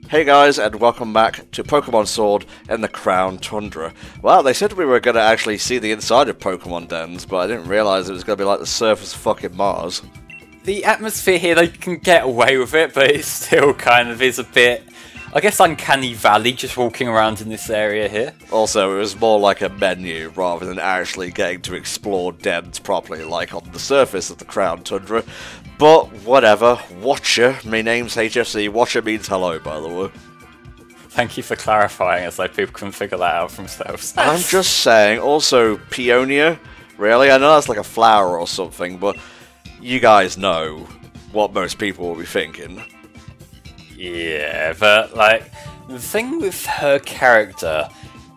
Hey guys, and welcome back to Pokemon Sword in the Crown Tundra. Well, they said we were going to actually see the inside of Pokemon dens, but I didn't realise it was going to be like the surface of fucking Mars. The atmosphere here, they can get away with it, but it still kind of is a bit, I guess, uncanny valley just walking around in this area here. Also, it was more like a menu rather than actually getting to explore dens properly, like on the surface of the Crown Tundra. But whatever, Watcher, my name's HFC, Watcher means hello, by the way. Thank you for clarifying, as though people can figure that out for themselves. I'm just saying, also, Peonia, really? I know that's like a flower or something, but you guys know what most people will be thinking. Yeah, but, like, the thing with her character,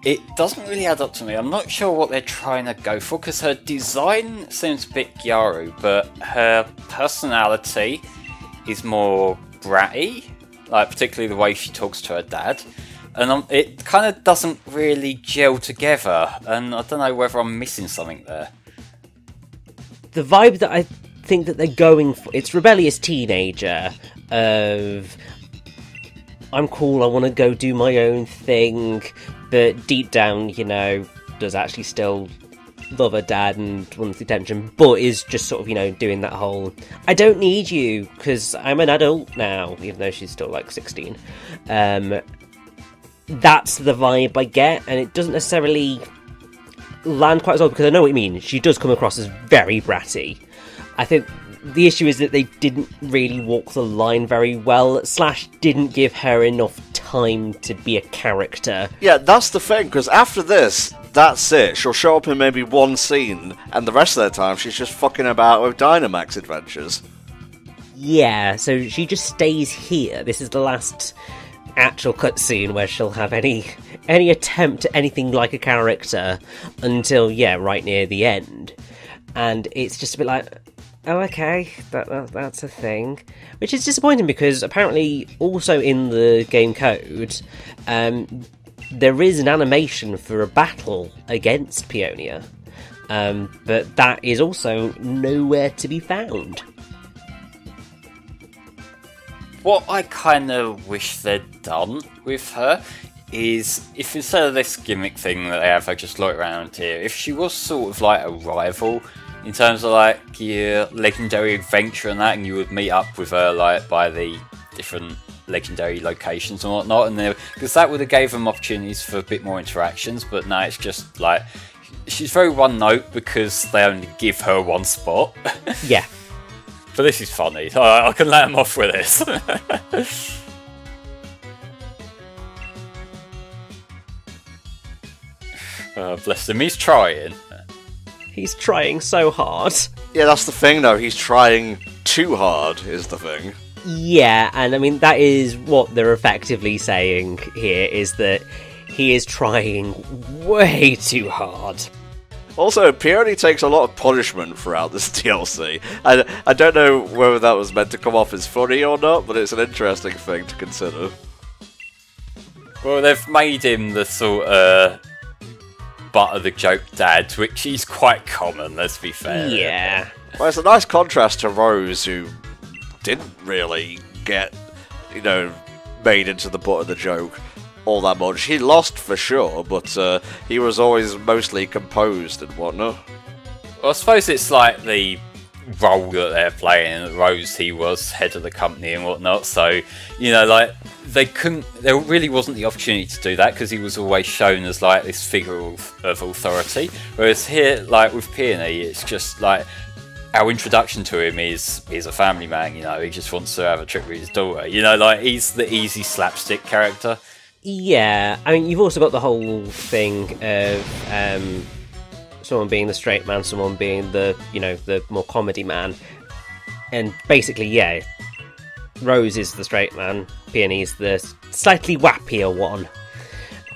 it doesn't really add up to me. I'm not sure what they're trying to go for, because her design seems a bit Gyaru, but her personality is more bratty, like, particularly the way she talks to her dad. And it kind of doesn't really gel together, and I don't know whether I'm missing something there. The vibe that I think that they're going for, it's rebellious teenager of, I'm cool, I want to go do my own thing, but deep down, you know, does actually still love her dad and wants the attention, but is just sort of, you know, doing that whole, I don't need you, because I'm an adult now, even though she's still, like, 16. That's the vibe I get, and it doesn't necessarily land quite as well, because I know what you mean. She does come across as very bratty. I think the issue is that they didn't really walk the line very well, / didn't give her enough time to be a character. Yeah, that's the thing, because after this, that's it. She'll show up in maybe one scene, and the rest of the time she's just fucking about with Dynamax adventures. Yeah, so she just stays here. This is the last actual cutscene where she'll have any attempt at anything like a character until, yeah, right near the end. And it's just a bit like, oh, okay, that's a thing. Which is disappointing, because apparently also in the game code, there is an animation for a battle against Peonia. But that is also nowhere to be found. What I kind of wish they'd done with her is, if instead of this gimmick thing that they have, I just look around here, if she was sort of like a rival, in terms of like your legendary adventure and that, and you would meet up with her like by the different legendary locations and whatnot, and because that would have gave them opportunities for a bit more interactions, but now it's just like, she's very one note because they only give her one spot. Yeah. But this is funny. I can let him off with this. Bless him. He's trying. He's trying so hard. Yeah, that's the thing, though. He's trying too hard, is the thing. Yeah, and I mean, that is what they're effectively saying here, is that he is trying way too hard. Also, Peony takes a lot of punishment throughout this DLC. I don't know whether that was meant to come off as funny or not, but it's an interesting thing to consider. Well, they've made him the sort of butt of the joke dad, which is quite common, let's be fair. Yeah. Well, it's a nice contrast to Rose, who didn't really get, you know, made into the butt of the joke all that much. He lost for sure, but he was always mostly composed and whatnot. Well, I suppose it's like the role that they're playing. At Rose, he was head of the company and whatnot, so, you know, like, there really wasn't the opportunity to do that, because he was always shown as like this figure of authority, whereas here, like with Peony, it's just like, our introduction to him is a family man, you know, he just wants to have a trip with his daughter, you know, like, he's the easy slapstick character. Yeah, I mean, you've also got the whole thing of someone being the straight man, someone being the, you know, the more comedy man. And basically, yeah, Rose is the straight man, Peony's the slightly wappier one.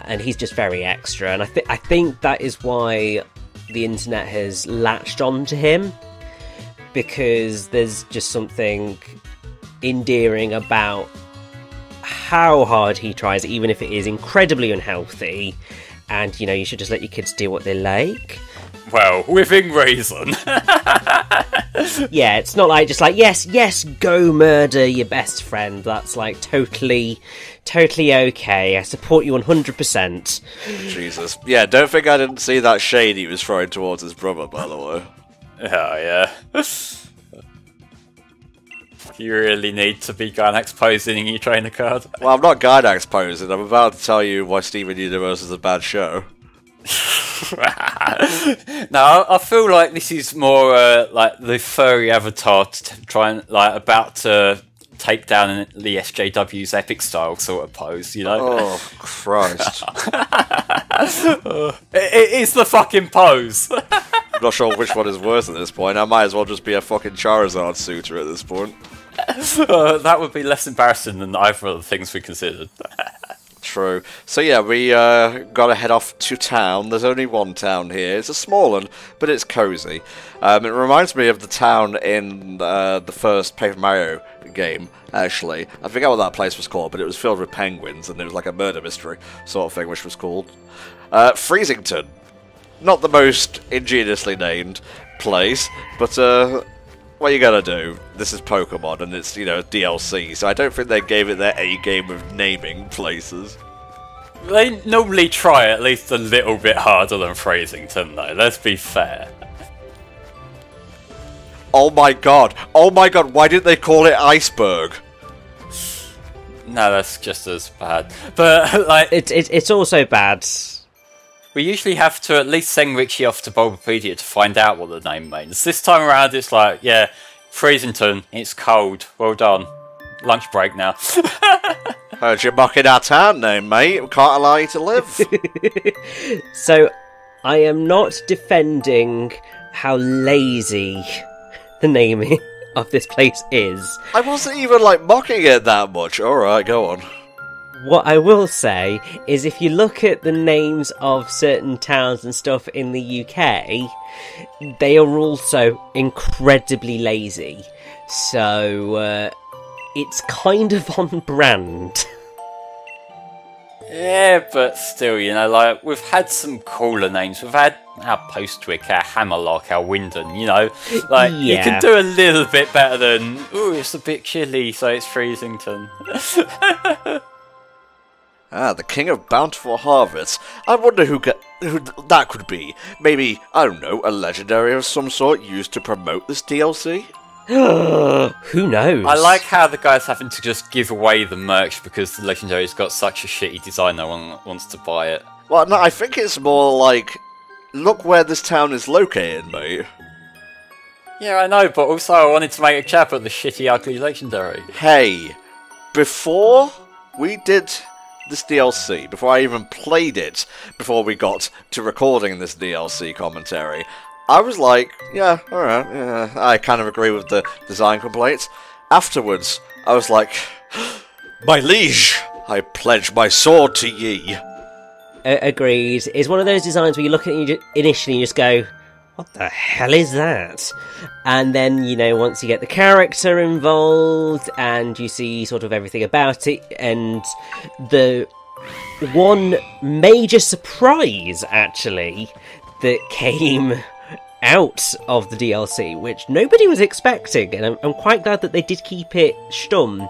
And he's just very extra. And I think that is why the internet has latched on to him. Because there's just something endearing about how hard he tries, even if it is incredibly unhealthy, and, you know, you should just let your kids do what they like. Well, within reason. Yeah, it's not like just like, yes, go murder your best friend. That's like totally okay. I support you 100%. Jesus. Yeah, don't think I didn't see that shade he was throwing towards his brother, by the way. Oh, yeah. You really need to be Gynax posing in your trainer card. Well, I'm not Gynax posing. I'm about to tell you why Steven Universe is a bad show. No, I feel like this is more like the furry avatar trying, like, about to take down the SJW's epic style sort of pose, you know? Oh, Christ. It is the fucking pose. I'm not sure which one is worse at this point. I might as well just be a fucking Charizard suitor at this point. That would be less embarrassing than either of the things we considered. True. So yeah, we gotta head off to town. There's only one town here. It's a small one, but it's cozy. It reminds me of the town in the first Paper Mario game, actually. I forget what that place was called, but it was filled with penguins, and it was like a murder mystery sort of thing, which was called Freezington. Not the most ingeniously named place, but what you gotta do? This is Pokemon, and it's, you know, DLC, so I don't think they gave it their A game of naming places. They normally try at least a little bit harder than Freezington, though, let's be fair. Oh my god, why didn't they call it Iceberg? No, that's just as bad. But, like... It's also bad. We usually have to at least send Richie off to Bulbapedia to find out what the name means. This time around, it's like, yeah, Freezington, it's cold. Well done. Lunch break now. Heard you mocking our town name, mate. We can't allow you to live. So, I am not defending how lazy the naming of this place is. I wasn't even, like, mocking it that much. Alright, go on. What I will say is if you look at the names of certain towns and stuff in the UK, they are also incredibly lazy. So, it's kind of on brand. Yeah, but still, you know, like, we've had some cooler names. We've had our Postwick, our Hammerlock, our Wyndon, you know. Like, you can do a little bit better than, ooh, it's a bit chilly, so it's Freezington. Ah, the King of Bountiful Harvests. I wonder who that could be. Maybe, I don't know, a legendary of some sort used to promote this DLC? Who knows? I like how the guy's having to just give away the merch because the legendary's got such a shitty design no one wants to buy it. Well, no, I think it's more like, look where this town is located, mate. Yeah, I know, but also I wanted to make a chap at the shitty, ugly legendary. Hey, before we did this DLC, before I even played it, before we got to recording this DLC commentary, I was like, yeah, alright, yeah, I kind of agree with the design complaints. Afterwards, I was like, my liege, I pledge my sword to ye. Agreed. It's one of those designs where you look at it initially and you just go, what the hell is that? And then, you know, once you get the character involved and you see sort of everything about it, and the one major surprise, actually, that came out of the DLC, which nobody was expecting, and I'm quite glad that they did keep it stum,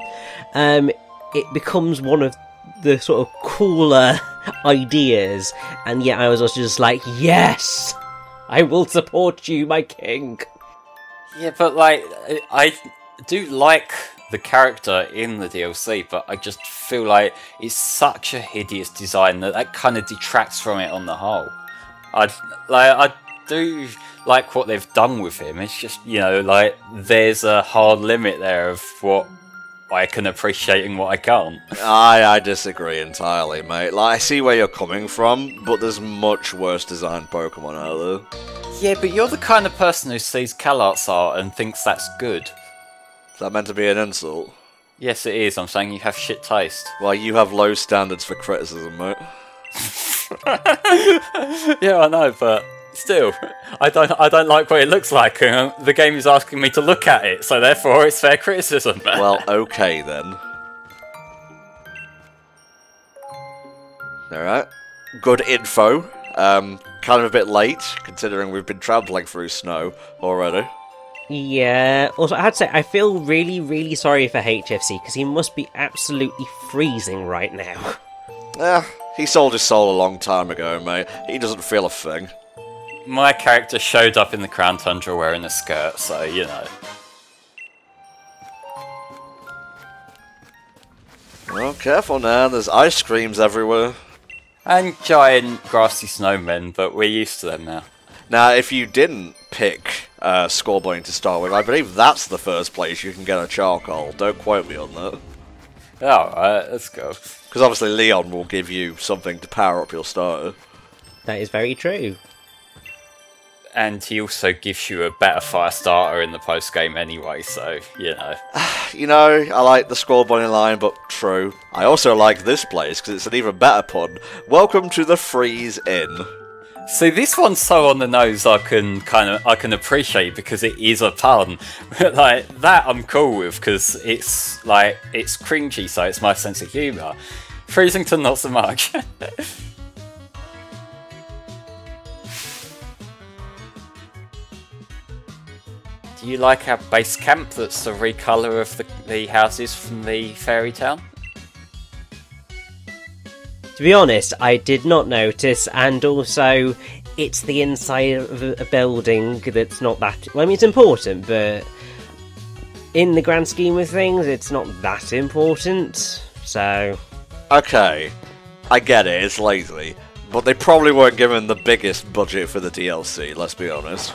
it becomes one of the sort of cooler ideas, and yet I was also just like, yes! I will support you, my king. Yeah, but like, I do like the character in the DLC, but I just feel like it's such a hideous design that kind of detracts from it on the whole. I do like what they've done with him. It's just, you know, like, there's a hard limit there of what I can appreciate and what I can't. I disagree entirely, mate. Like, I see where you're coming from, but there's much worse designed Pokemon out there. Yeah, but you're the kind of person who sees CalArts art and thinks that's good. Is that meant to be an insult? Yes, it is. I'm saying you have shit taste. Well, you have low standards for criticism, mate. Yeah, I know, but still, I don't like what it looks like. The game is asking me to look at it, so therefore it's fair criticism. Well, okay then. Alright. Good info. Kind of a bit late, considering we've been travelling through snow already. Yeah, also I had to say, I feel really, really sorry for HFC, because he must be absolutely freezing right now. He sold his soul a long time ago, mate. He doesn't feel a thing. My character showed up in the Crown Tundra wearing a skirt, so, you know. Oh, careful now, there's ice creams everywhere. And giant grassy snowmen, but we're used to them now. Now, if you didn't pick Scorbunny to start with, I believe that's the first place you can get a charcoal. Don't quote me on that. Alright, let's go. Because obviously Leon will give you something to power up your starter. That is very true. And he also gives you a better fire starter in the post-game anyway, so, you know. You know, I like the Scorbunny line, but true. I also like this place, because it's an even better pun. Welcome to the Freeze Inn. See, this one's so on the nose I can appreciate because it is a pun. Like, that I'm cool with, because it's cringy, so it's my sense of humour. Freezington, not so much. Do you like our base camp that's the recolour of the houses from the fairy town? To be honest, I did not notice, and also, it's the inside of a building that's not that... Well, I mean, it's important, but in the grand scheme of things, it's not that important, so... Okay, I get it, it's lazy, but they probably weren't given the biggest budget for the DLC, let's be honest.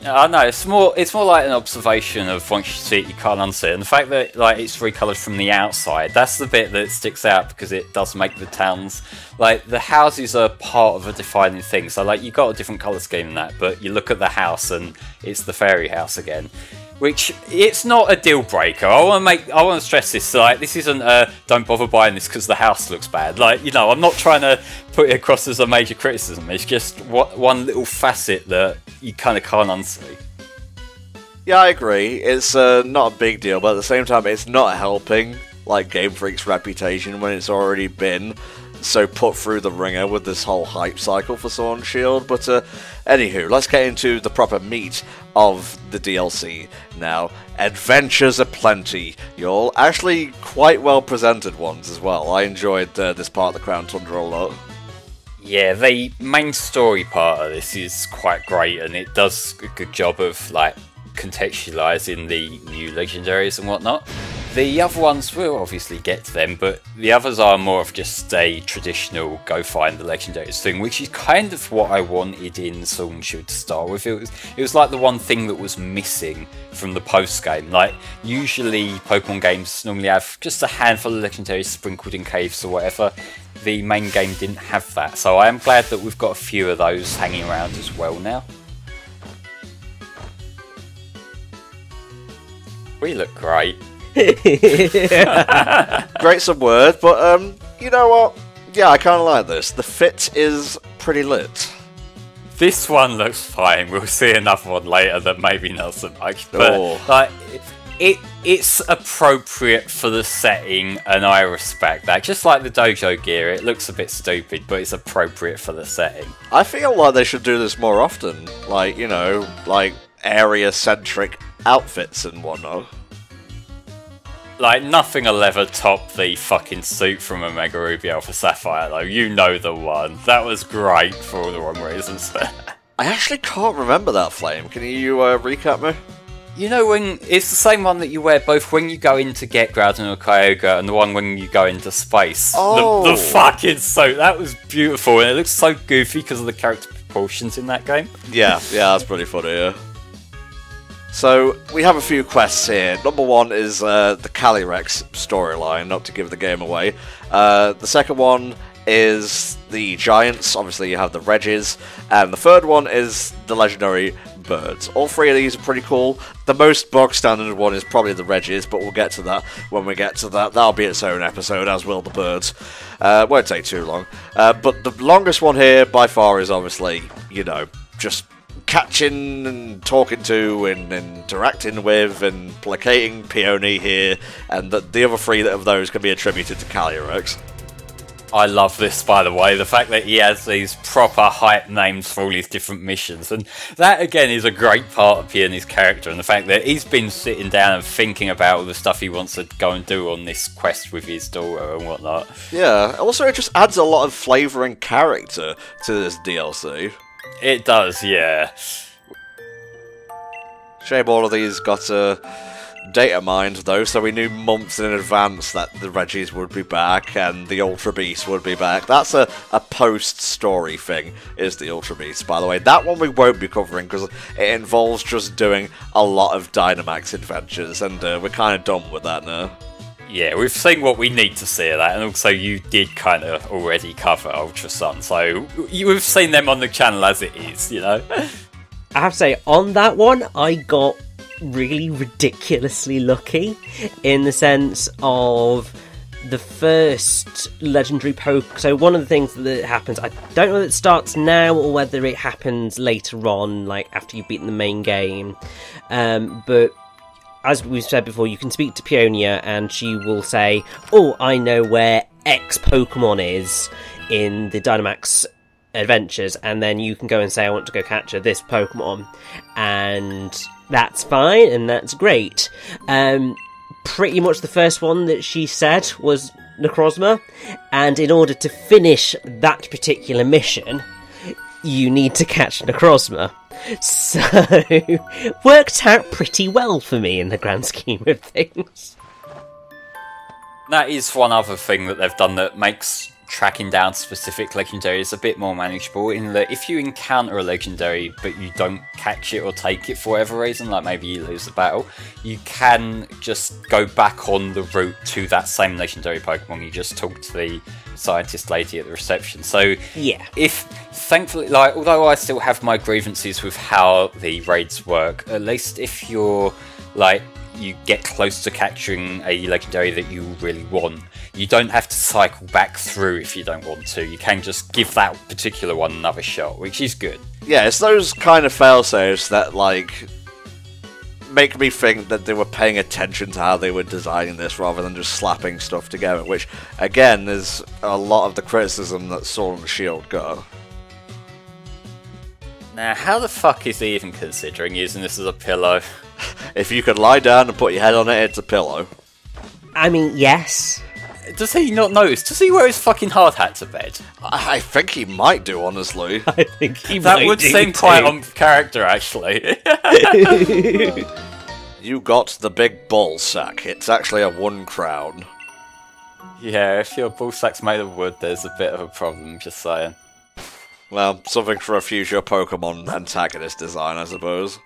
I know, it's more like an observation of once you see it, you can't unsee it. And the fact that it's recoloured from the outside, that's the bit that sticks out because it does make the towns... the houses are part of a defining thing. So, you've got a different colour scheme than that, but you look at the house and it's the fairy house again. Which, it's not a deal breaker. I want to stress this. This isn't don't bother buying this because the house looks bad. I'm not trying to put it across as a major criticism. It's just one little facet that you kind of can't unsee. Yeah, I agree. It's not a big deal, but at the same time, it's not helping Game Freak's reputation when it's already been so put through the ringer with this whole hype cycle for Sword and Shield. But anywho, let's get into the proper meat of the DLC now. Adventures aplenty, y'all. Actually, quite well presented ones as well. I enjoyed this part of the Crown Tundra a lot. Yeah, the main story part of this is quite great, and it does a good job of contextualising the new legendaries and whatnot. The other ones, we'll obviously get to them, but the others are more of just a traditional go find the legendaries thing, which is kind of what I wanted in Sword and Shield to start with. It was like the one thing that was missing from the post game. Usually Pokemon games normally have just a handful of legendaries sprinkled in caves or whatever. The main game didn't have that, so I am glad that we've got a few of those hanging around as well now. We look great. Great some word, but you know what? Yeah, I kind of like this. The fit is pretty lit. This one looks fine. We'll see another one later that maybe not so much. But it's appropriate for the setting, and I respect that. Just like the dojo gear, it looks a bit stupid, but it's appropriate for the setting. I feel like they should do this more often. Area-centric outfits and whatnot. Nothing will ever top the fucking suit from Omega Ruby Alpha Sapphire, though. You know the one. That was great for all the wrong reasons. I actually can't remember that flame. Can you recap me? You know, when it's the same one that you wear both when you go in to get Groudon or Kyogre and the one when you go into space. Oh. The fucking suit. That was beautiful, and it looks so goofy because of the character proportions in that game. Yeah, that's pretty funny, yeah. So, we have a few quests here. Number one is the Calyrex storyline, not to give the game away. The second one is the Giants, obviously you have the Regis, and the third one is the legendary birds. All three of these are pretty cool. The most bog standard one is probably the Regis, but we'll get to that when we get to that. That'll be its own episode, as will the birds. Won't take too long. But the longest one here, by far, is obviously, just catching and talking to and interacting with and placating Peony here, and the other three of those can be attributed to Calyrex. I love this, by the way, the fact that he has these proper hype names for all his different missions, and that again is a great part of Peony's character, and the fact that he's been sitting down and thinking about all the stuff he wants to go and do on this quest with his daughter and whatnot. Yeah, also it just adds a lot of flavour and character to this DLC. It does, yeah. Shame all of these got data mined though, so we knew months in advance that the Reggies would be back and the Ultra Beast would be back. That's a post-story thing, is the Ultra Beast, by the way. That one we won't be covering because it involves just doing a lot of Dynamax adventures, and we're kind of done with that now. Yeah, we've seen what we need to see of that, and also you did kind of already cover Ultra Sun, so we've seen them on the channel as it is, you know? I have to say, on that one, I got really ridiculously lucky in the sense of the first legendary poke. So one of the things that happens, I don't know whether it starts now or whether it happens later on, like after you've beaten the main game, but as we've said before, you can speak to Peonia and she will say, oh, I know where X Pokemon is in the Dynamax adventures, and then you can go and say, I want to go capture this Pokemon, and that's fine, and that's great. Pretty much the first one that she said was Necrozma, and in order to finish that particular mission, you need to catch Necrozma. So, worked out pretty well for me in the grand scheme of things. That is one other thing that they've done that makes tracking down specific legendaries a bit more manageable, in that if you encounter a legendary but you don't catch it or take it for whatever reason, like maybe you lose the battle, you can just go back on the route to that same legendary Pokemon. You just talk to the scientist lady at the reception. So yeah, if thankfully, like, although I still have my grievances with how the raids work, at least if you're like, you get close to capturing a legendary that you really want, you don't have to cycle back through if you don't want to. You can just give that particular one another shot, which is good. Yeah, it's those kind of failsafes that, like, make me think that they were paying attention to how they were designing this rather than just slapping stuff together, which, again, is a lot of the criticism that Sword and Shield got. Now, how the fuck is he even considering using this as a pillow? If you could lie down and put your head on it, it's a pillow. I mean, yes. Does he not notice? Does he wear his fucking hard hat to bed? I think he might do, honestly. I think he That might would do seem too. quite on character, actually. You got the big ball sack. It's actually a 1 crown. Yeah, if your ball sack's made of wood, there's a bit of a problem, just saying. Well, something for a future Pokemon antagonist design, I suppose.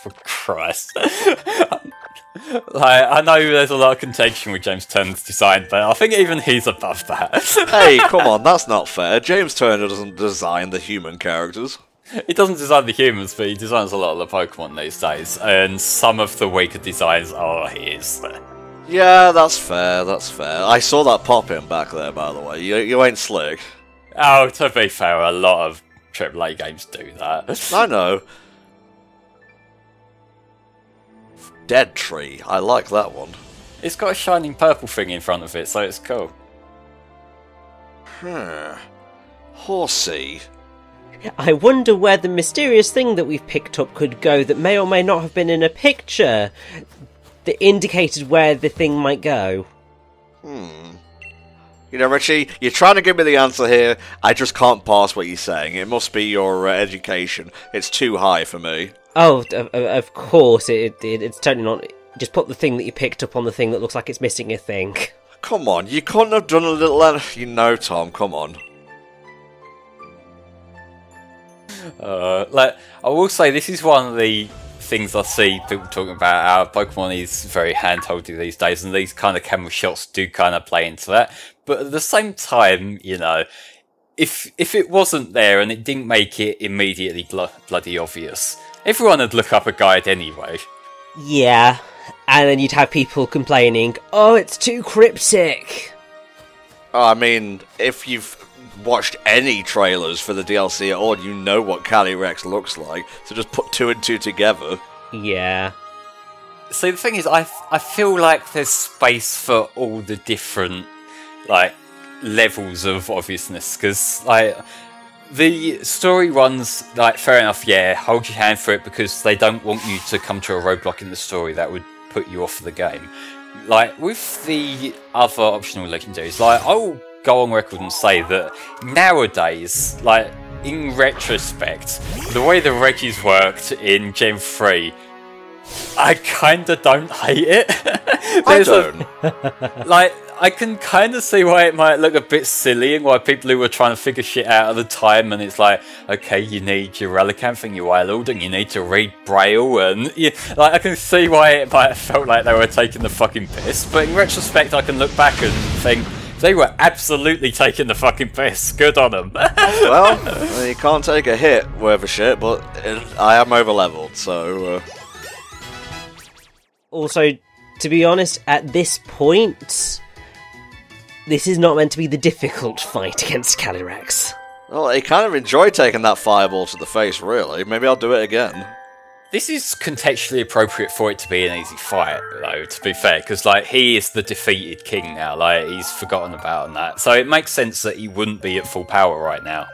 For Christ. Like, I know there's a lot of contention with James Turner's design, but I think even he's above that. Hey, come on, that's not fair. James Turner doesn't design the human characters. He doesn't design the humans, but he designs a lot of the Pokemon these days, and some of the weaker designs are his. Yeah, that's fair, that's fair. I saw that pop-in back there, by the way. You ain't slick. Oh, to be fair, a lot of AAA games do that. I know. Dead Tree. I like that one. It's got a shining purple thing in front of it, so it's cool. Horsey. I wonder where the mysterious thing that we've picked up could go that may or may not have been in a picture that indicated where the thing might go. You know, Richie, you're trying to give me the answer here. I just can't pass what you're saying. It must be your education. It's too high for me. Oh, of course, it's totally not. Just put the thing that you picked up on the thing that looks like it's missing a thing. Come on, you couldn't have done a little... You know, Tom, come on. Like, I will say, this is one of the things I see people talking about how Pokemon is very hand-holdy these days, and these kind of camera shots do kind of play into that. But at the same time, you know, if it wasn't there and it didn't make it immediately bloody obvious, everyone would look up a guide anyway. Yeah, and then you'd have people complaining, oh, it's too cryptic. I mean, if you've watched any trailers for the DLC at all, you know what Calyrex looks like, so just put 2 and 2 together. Yeah. See, the thing is, I feel like there's space for all the different, like, levels of obviousness, because like the story runs like fair enough, yeah, hold your hand for it because they don't want you to come to a roadblock in the story that would put you off the game. Like with the other optional legendaries, like I'll go on record and say that nowadays, like in retrospect, the way the Reggies worked in Gen 3, I kinda don't hate it. I don't. I can kind of see why it might look a bit silly and why people who were trying to figure shit out at the time, and it's like, okay, you need your Relicanth and your Wailord and you need to read Braille, and I can see why it might have felt like they were taking the fucking piss, but in retrospect I can look back and think, they were absolutely taking the fucking piss. Good on them. Well, you can't take a hit worth a shit, but I am over-leveled, so... Also, to be honest, at this point, this is not meant to be the difficult fight against Calyrex. Well, I kind of enjoyed taking that fireball to the face, really. Maybe I'll do it again. This is contextually appropriate for it to be an easy fight, though, to be fair, because, like, he is the defeated king now, like, he's forgotten about and that. So it makes sense that he wouldn't be at full power right now.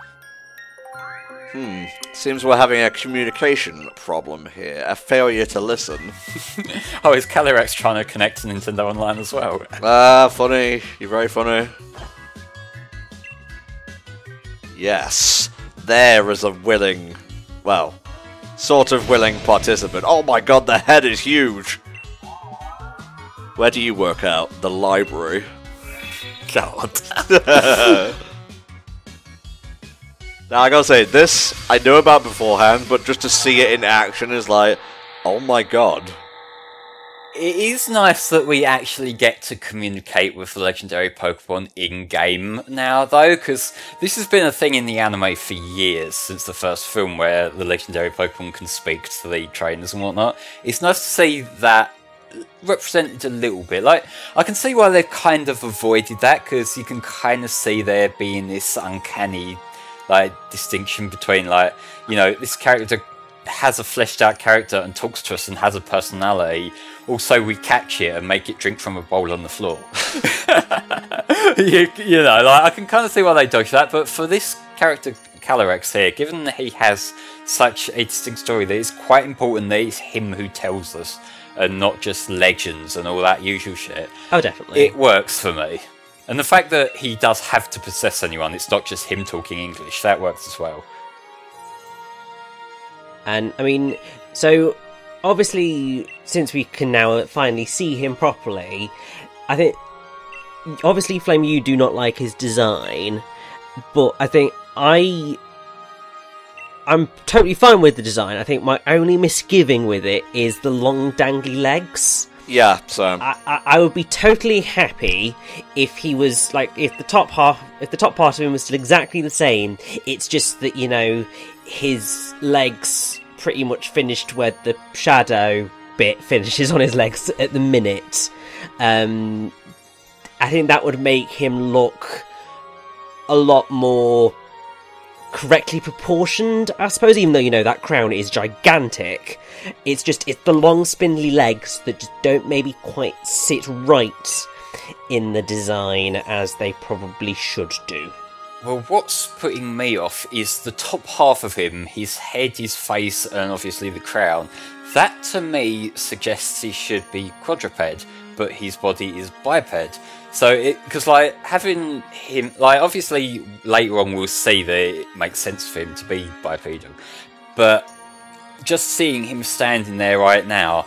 Seems we're having a communication problem here. A failure to listen. Oh, is Calyrex trying to connect to Nintendo Online as well? Funny. You're very funny. Yes. There is a willing... well... sort of willing participant. Oh my god, the head is huge! Where do you work out? The library. God. Now, I gotta say, this I knew about beforehand, but just to see it in action is like, oh my god. It is nice that we actually get to communicate with the legendary Pokemon in-game now, though, because this has been a thing in the anime for years, since the first film, where the legendary Pokemon can speak to the trainers and whatnot. It's nice to see that represented a little bit. Like, I can see why they've kind of avoided that, because you can kind of see there being this uncanny, like, distinction between, like, you know, this character has a fleshed out character and talks to us and has a personality. Also, we catch it and make it drink from a bowl on the floor. you know, like, I can kind of see why they dodge that, but for this character Calyrex here, given that he has such a distinct story, that it's quite important that it's him who tells us and not just legends and all that usual shit. Oh, definitely. It works for me. And the fact that he does have to possess anyone, it's not just him talking English, that works as well. And, I mean, so, obviously, since we can now finally see him properly, I think, obviously, Flame, you do not like his design, but I think I'm totally fine with the design. I think my only misgiving with it is the long dangly legs. Yeah, so I would be totally happy if he was like, if the top part of him was still exactly the same. It's just that, you know, his legs pretty much finished where the shadow bit finishes on his legs at the minute. I think that would make him look a lot more correctly proportioned, I suppose, even though, you know, that crown is gigantic. It's the long spindly legs that just don't maybe quite sit right in the design as they probably should do. Well, what's putting me off is the top half of him, his head, his face, and obviously the crown. That, to me, suggests he should be quadruped, but his body is biped. So, because, like, having him, like, obviously, later on we'll see that it makes sense for him to be bipedal, but just seeing him standing there right now,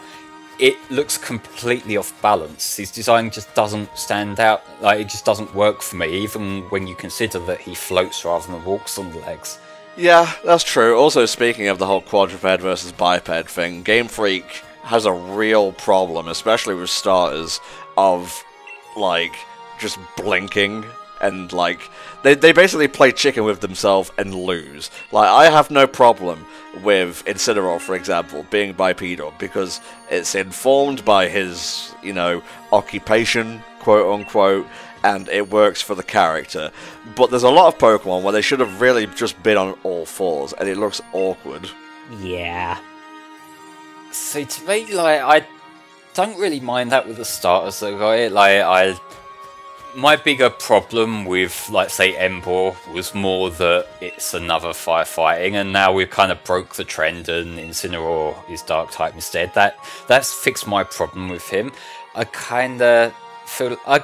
it looks completely off balance. His design just doesn't stand out, like, it just doesn't work for me, even when you consider that he floats rather than walks on the legs. yeah, that's true. Also, speaking of the whole quadruped versus biped thing, Game Freak has a real problem, especially with starters, of, like, just blinking, and, like, they basically play chicken with themselves and lose. Like, I have no problem with Incineroar, for example, being bipedal, because it's informed by his, you know, occupation, quote-unquote, and it works for the character. But there's a lot of Pokemon where they should have really just been on all fours, and it looks awkward. Yeah. See, to me, like, I don't really mind that with the starters, though, right? Like, my bigger problem with, like, say, Embor was more that it's another firefighting, and now we've kind of broke the trend and Incineroar is Dark type instead. That's fixed my problem with him. I kind of feel... I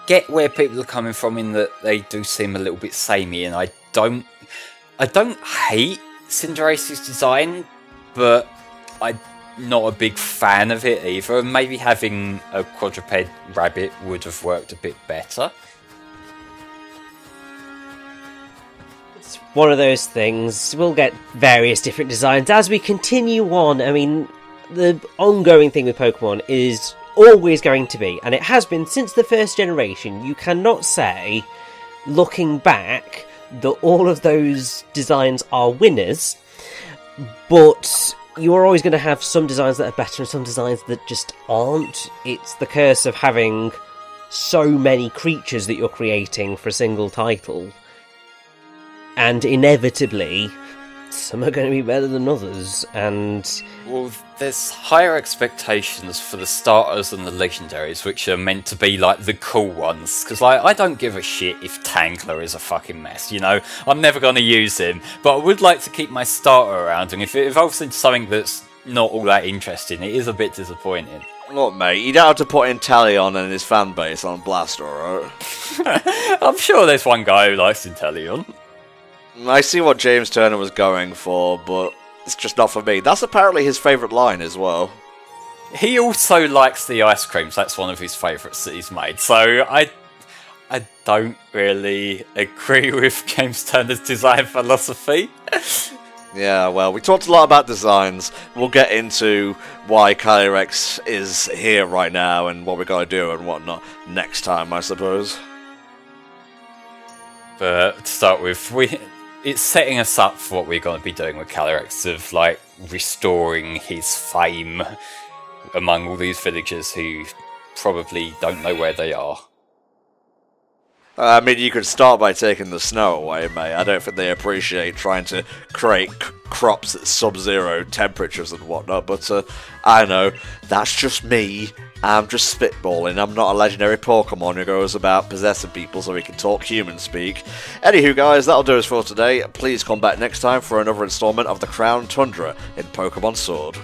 get where people are coming from in that they do seem a little bit samey, and I don't hate Cinderace's design, but I'm not a big fan of it either. Maybe having a quadruped rabbit would have worked a bit better. It's one of those things. We'll get various different designs as we continue on. I mean, the ongoing thing with Pokemon is always going to be, and it has been since the first generation, you cannot say, looking back, that all of those designs are winners, but you're always going to have some designs that are better and some designs that just aren't. It's the curse of having so many creatures that you're creating for a single title. And inevitably, some are going to be better than others, and... Well, there's higher expectations for the starters and the legendaries, which are meant to be, like, the cool ones. Because, like, I don't give a shit if Tangler is a fucking mess, you know? I'm never going to use him. But I would like to keep my starter around, and if it evolves into something that's not all that interesting, it is a bit disappointing. Look, mate, you don't have to put Inteleon and his fan base on Blast, alright? I'm sure there's one guy who likes Inteleon. I see what James Turner was going for, but it's just not for me. That's apparently his favourite line as well. He also likes the ice creams. That's one of his favourites that he's made. So I don't really agree with James Turner's design philosophy. Yeah, well, we talked a lot about designs. We'll get into why Calyrex is here right now and what we got to do and whatnot next time, I suppose. But to start with, it's setting us up for what we're going to be doing with Calyrex, of, like, restoring his fame among all these villagers who probably don't know where they are. I mean, you could start by taking the snow away, mate. I don't think they appreciate trying to create crops at sub-zero temperatures and whatnot, but I know, that's just me. I'm just spitballing. I'm not a legendary Pokemon who goes about possessing people so he can talk human speak. Anywho, guys, that'll do us for today. Please come back next time for another installment of the Crown Tundra in Pokemon Sword.